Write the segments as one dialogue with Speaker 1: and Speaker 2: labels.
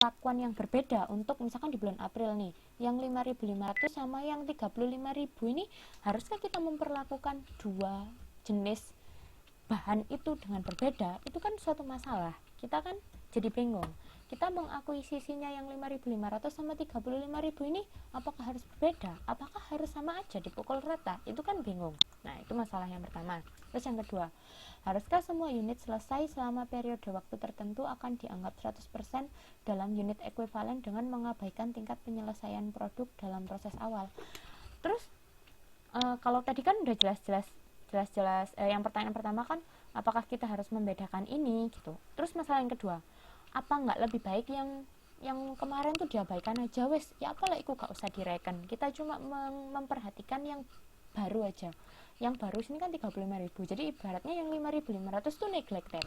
Speaker 1: perlakuan yang berbeda untuk misalkan di bulan April nih, yang 5.500 sama yang 35.000 ini, haruskah kita memperlakukan dua jenis bahan itu dengan berbeda? Itu kan suatu masalah, kita kan jadi bingung. Kita mengakuisisinya yang 5.500 sama 35.000 ini apakah harus berbeda? Apakah harus sama aja dipukul rata? Itu kan bingung. Nah, itu masalah yang pertama. Terus yang kedua, haruskah semua unit selesai selama periode waktu tertentu akan dianggap 100% dalam unit ekuivalen dengan mengabaikan tingkat penyelesaian produk dalam proses awal? Terus kalau tadi kan udah jelas-jelas yang pertanyaan pertama kan apakah kita harus membedakan ini gitu. Terus masalah yang kedua, apa nggak lebih baik yang kemarin tuh diabaikan aja, wes ya apalah iku gak usah direken, kita cuma memperhatikan yang baru aja. Yang baru sini kan 35.000, jadi ibaratnya yang 5.500 tuh neglected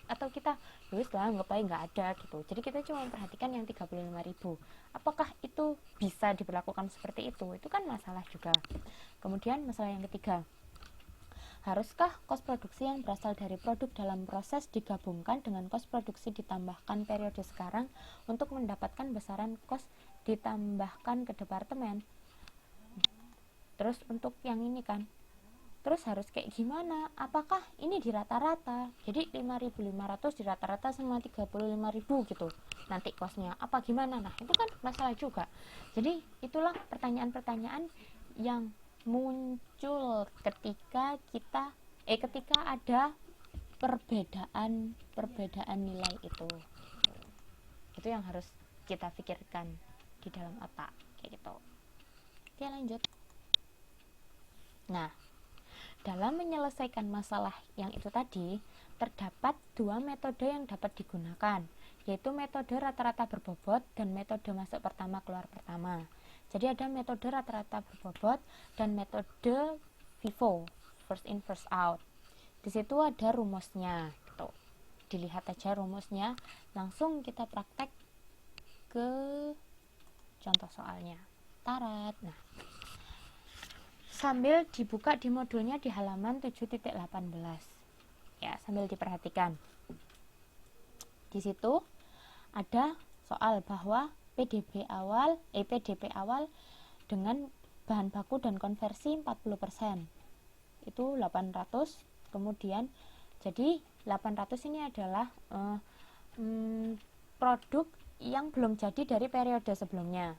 Speaker 1: atau kita wes lah nggak baik nggak ada gitu. Jadi kita cuma memperhatikan yang 35.000. Apakah itu bisa diberlakukan seperti itu kan masalah juga. Kemudian masalah yang ketiga, haruskah kos produksi yang berasal dari produk dalam proses digabungkan dengan kos produksi ditambahkan periode sekarang untuk mendapatkan besaran kos ditambahkan ke departemen? Terus untuk yang ini kan, terus harus kayak gimana? Apakah ini di rata-rata? Jadi 5.500 di rata-rata sama 35.000 gitu. Nanti kosnya apa gimana? Nah, itu kan masalah juga. Jadi itulah pertanyaan-pertanyaan yang muncul ketika ada perbedaan nilai itu yang harus kita pikirkan di dalam otak kayak gitu. Oke, lanjut. Nah, dalam menyelesaikan masalah yang itu tadi, terdapat dua metode yang dapat digunakan, yaitu metode rata-rata berbobot dan metode masuk pertama keluar pertama. Jadi ada metode rata-rata berbobot dan metode FIFO, first in first out. Di situ ada rumusnya gitu. Dilihat aja rumusnya, langsung kita praktek ke contoh soalnya. Tarat. Nah, sambil dibuka di modulnya di halaman 7.18. Ya, sambil diperhatikan. Di situ ada soal bahwa PDB awal dengan bahan baku dan konversi 40%. Itu 800. Kemudian jadi 800 ini adalah produk yang belum jadi dari periode sebelumnya.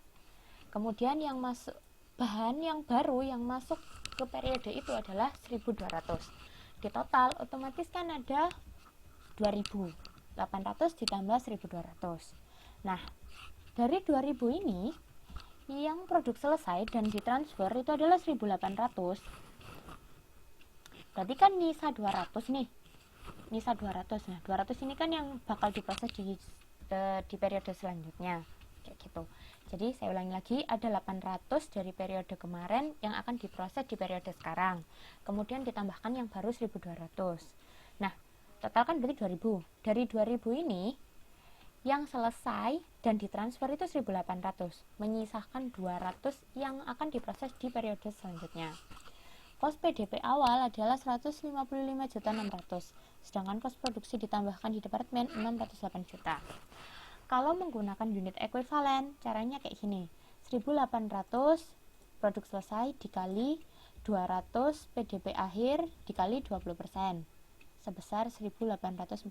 Speaker 1: Kemudian yang masuk bahan yang baru yang masuk ke periode itu adalah 1.200. Di total otomatis kan ada 2.000. 800 ditambah 1.200. Nah, dari 2.000 ini yang produk selesai dan ditransfer itu adalah 1.800. Berarti kan nyisa 200 nih. Nyisa 200. Nah, 200 ini kan yang bakal diproses di periode selanjutnya. Kayak gitu. Jadi saya ulangi lagi, ada 800 dari periode kemarin yang akan diproses di periode sekarang. Kemudian ditambahkan yang baru 1.200. Nah, total kan berarti 2.000. Dari 2.000 ini yang selesai dan ditransfer itu 1.800, menyisakan 200 yang akan diproses di periode selanjutnya. Kos PDP awal adalah 155.600, sedangkan kos produksi ditambahkan di departemen 608 juta. Kalau menggunakan unit ekuivalen, caranya kayak gini. 1.800 produk selesai dikali 200 PDP akhir dikali 20%. Sebesar 1.840,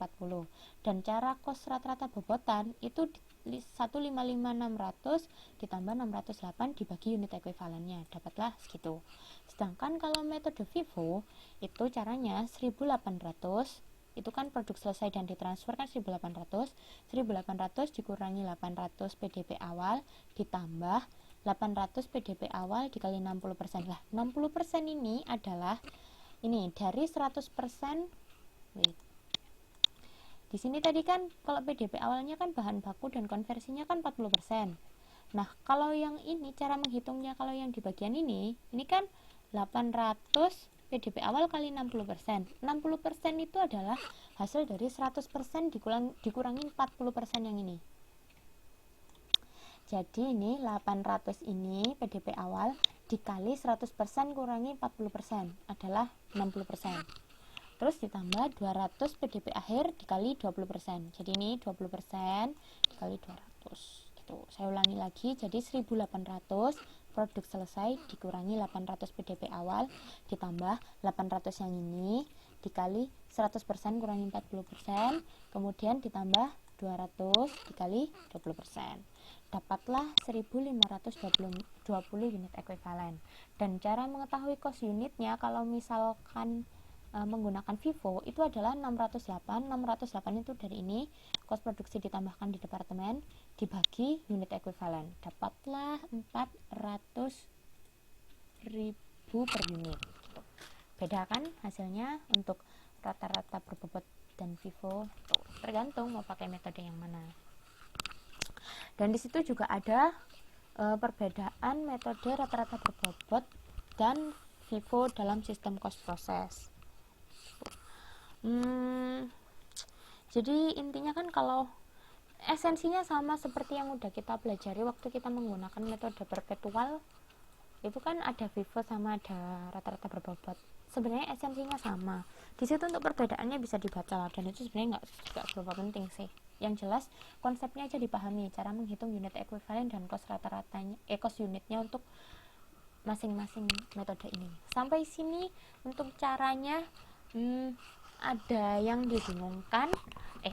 Speaker 1: dan cara kos rata-rata bobotan itu 155.600 ditambah 608 dibagi unit ekuivalennya, dapatlah segitu. Sedangkan kalau metode FIFO itu caranya 1.800 itu kan produk selesai dan ditransfer kan 1.800 dikurangi 800 PDP awal ditambah 800 PDP awal dikali 60%. Lah 60% ini adalah ini dari 100%. Di sini tadi kan kalau PDP awalnya kan bahan baku dan konversinya kan 40%. Nah, kalau yang ini cara menghitungnya, kalau yang di bagian ini kan 800 PDP awal kali 60%. 60% itu adalah hasil dari 100% dikurangi 40% yang ini. Jadi ini 800 ini PDP awal dikali 100% kurangi 40% adalah 60%. Terus ditambah 200 PDP akhir dikali 20%. Jadi ini 20% dikali 200. Gitu. Saya ulangi lagi, jadi 1800 produk selesai dikurangi 800 PDP awal ditambah 800 yang ini dikali 100% kurangi 40%, kemudian ditambah 200 dikali 20%. Dapatlah 1520 unit ekuivalen. Dan cara mengetahui cost unitnya kalau misalkan menggunakan FIFO itu adalah 608 itu dari ini kos produksi ditambahkan di departemen dibagi unit ekuivalen, dapatlah 400.000 per unit gitu. Beda kan hasilnya untuk rata-rata berbobot dan FIFO, tergantung mau pakai metode yang mana. Dan disitu juga ada perbedaan metode rata-rata berbobot dan FIFO dalam sistem cost proses. Jadi intinya kan kalau esensinya sama seperti yang udah kita pelajari waktu kita menggunakan metode perpetual, itu kan ada FIFO sama ada rata-rata berbobot. Sebenarnya esensinya sama. Di situ untuk perbedaannya bisa dibaca dan itu sebenarnya nggak seberapa penting sih. Yang jelas konsepnya aja dipahami, cara menghitung unit ekuivalen dan cost rata-ratanya, cost unitnya untuk masing-masing metode ini. Sampai sini untuk caranya ada yang dibingungkan?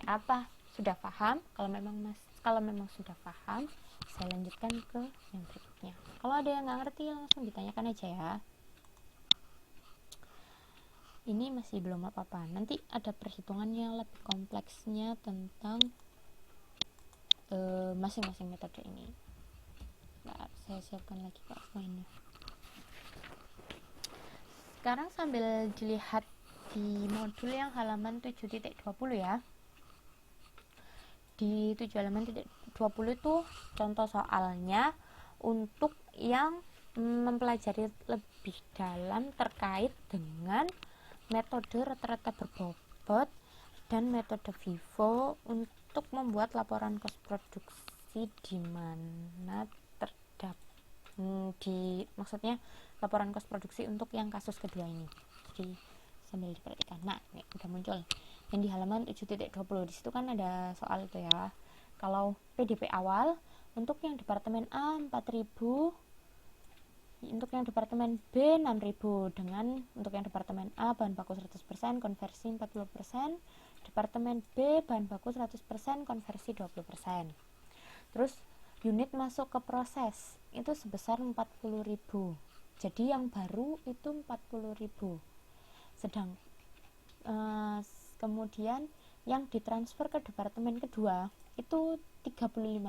Speaker 1: Apa? Sudah paham? Kalau memang sudah paham, saya lanjutkan ke yang berikutnya. Kalau ada yang nggak ngerti langsung ditanyakan aja ya. Ini masih belum apa-apa. Nanti ada perhitungannya lebih kompleksnya tentang masing-masing metode ini. Nah, saya siapkan lagi PowerPoint-nya. Sekarang sambil dilihat di modul yang halaman 7.20 ya. Di 7 halaman 20 itu contoh soalnya untuk yang mempelajari lebih dalam terkait dengan metode rata-rata berbobot dan metode FIFO untuk membuat laporan kos produksi di mana maksudnya laporan kos produksi untuk yang kasus kedua ini. Jadi sambil diperhatikan. Nah, ini udah muncul. Yang di halaman 7.20 di situ kan ada soal itu ya. Kalau PDP awal untuk yang departemen A 4.000, untuk yang departemen B 6.000 dengan untuk yang departemen A bahan baku 100%, konversi 40%, departemen B bahan baku 100%, konversi 20%. Terus unit masuk ke proses itu sebesar 40.000. Jadi yang baru itu 40.000. Sedang kemudian yang ditransfer ke departemen kedua itu 35.000.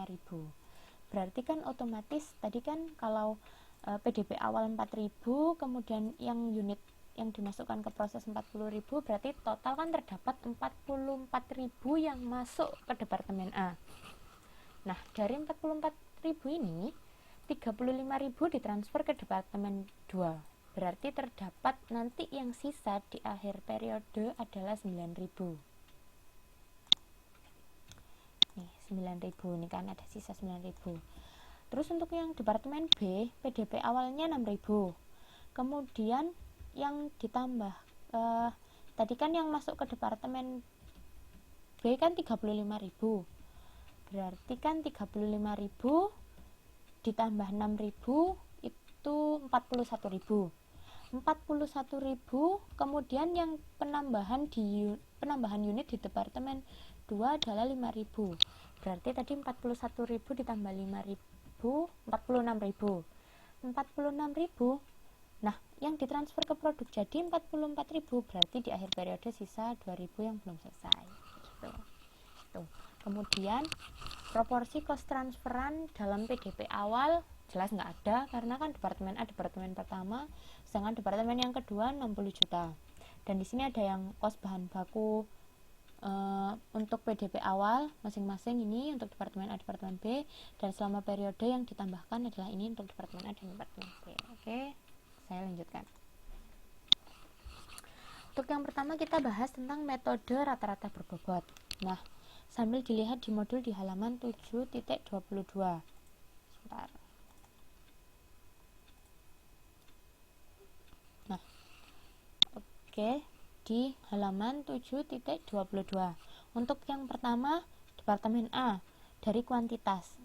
Speaker 1: Berarti kan otomatis tadi kan kalau PDB awal 4.000 kemudian yang unit yang dimasukkan ke proses 40.000, berarti total kan terdapat 44.000 yang masuk ke departemen A. Nah, dari 44.000 ini 35.000 ditransfer ke departemen 2. Berarti terdapat nanti yang sisa di akhir periode adalah 9.000. Nih, 9.000 ini kan ada sisa 9.000. Terus untuk yang departemen B, PDP awalnya 6.000. Kemudian yang ditambah tadi kan yang masuk ke departemen B kan 35.000. Berarti kan 35.000 ditambah 6.000 itu 41.000. 41.000 kemudian yang penambahan unit di departemen 2 adalah 5.000. Berarti tadi 41.000 ditambah 5.000 46.000. 46.000. Nah, yang ditransfer ke produk jadi 44.000, berarti di akhir periode sisa 2.000 yang belum selesai. Gitu. Tuh. Kemudian proporsi cost transferan dalam PDP awal jelas nggak ada karena kan departemen A departemen pertama, sedangkan departemen yang kedua 60 juta. Dan di sini ada yang kos bahan baku untuk PDP awal masing-masing ini untuk departemen A departemen B, dan selama periode yang ditambahkan adalah ini untuk departemen A dan departemen B. Oke, saya lanjutkan. Untuk yang pertama kita bahas tentang metode rata-rata berbobot. Nah, sambil dilihat di modul di halaman 7.22. Sebentar. Nah, oke, di halaman 7.22. Untuk yang pertama, departemen A dari kuantitas.